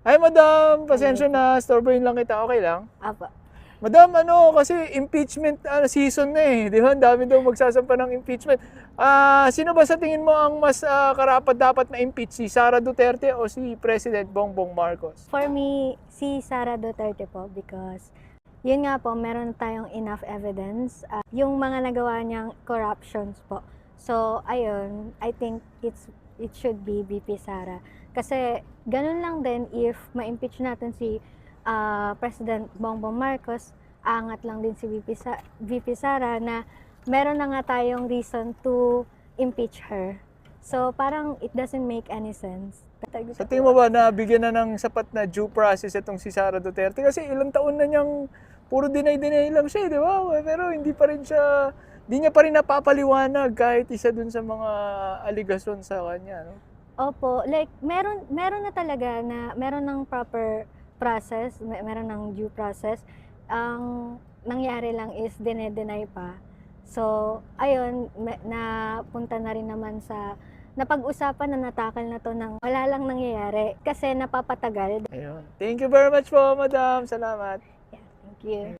Hi, madam. Pasensya na. Storboyin lang kita. Okay lang? Apa. Madam, kasi impeachment season na eh. Di ba? Ang dami daw magsasampa ng impeachment. Sino ba sa tingin mo ang mas karapat dapat na impeach? Si Sara Duterte o si President Bongbong Marcos? For me, si Sara Duterte po because yun nga po, meron tayong enough evidence. Yung mga nagawa niyang corruptions po. So, ayun, I think it should be VP Sara. Kasi ganun lang din if ma-impeach natin si President Bongbong Marcos, angat lang din si VP Sara na meron na nga tayong reason to impeach her. So parang it doesn't make any sense. Sa tingin mo ba na bigyan na ng sapat na due process itong si Sara Duterte? Kasi ilang taon na niyang puro deny lang siya, di ba? Pero hindi niya pa rin napapaliwanag kahit isa dun sa mga aligasyon sa kanya, no? Opo, like meron na talaga na meron ng proper process, meron ng due process. Ang nangyari lang is deny pa. So, ayun, napunta na rin naman sa napag-usapan na natakal na to ng wala lang nangyayari kasi napapatagal. Ayun. Thank you very much po, madam. Salamat. Yeah, thank you.